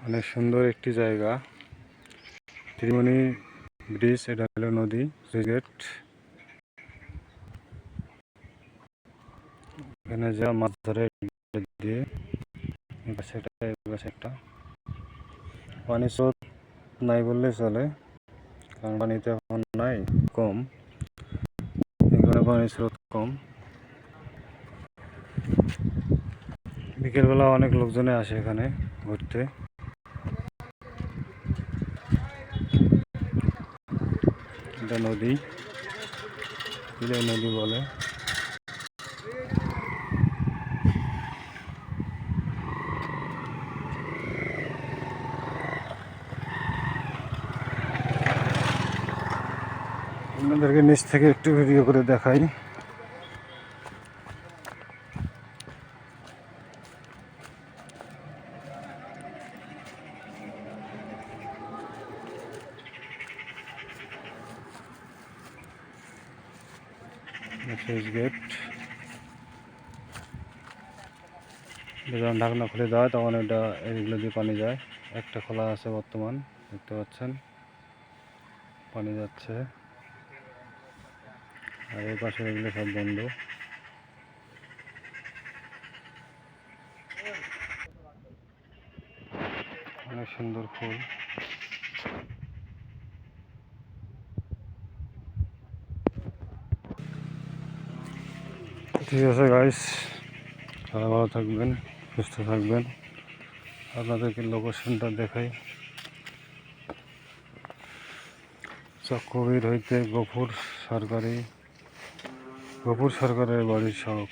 অনেক সুন্দর একটি জায়গা, ত্রিমণি ব্রিজ। এটা হলো নদী গেট। এখানে যা মাছ ধরে দিয়ে একটা পানি স্রোত নাই বললে চলে, কারণ পানিতে এখন নাই, কম। এখানে পানির স্রোত কম। বিকেলবেলা অনেক লোকজনে আসে এখানে ঘুরতে। এটা নদী, নদী বলে। আপনাদেরকে নিচ থেকে একটু ভিডিও করে দেখাই। সুইচ গেট, যখন ঢাকনা খুলে দেওয়া হয় তখন এটা এগুলো দিয়ে পানি যায়। একটা খোলা আছে বর্তমান, দেখতে পাচ্ছেন পানি যাচ্ছে, আর এই পাশে এগুলো সব বন্ধ। অনেক সুন্দর ফুল। ঠিক আছে গাইস, সবাই ভালো থাকবেন, সুস্থ থাকবেন। আপনাদেরকে লোকেশনটা দেখাই। চক্রবীর হইতে গফুর সরকারের বাড়ির সড়ক।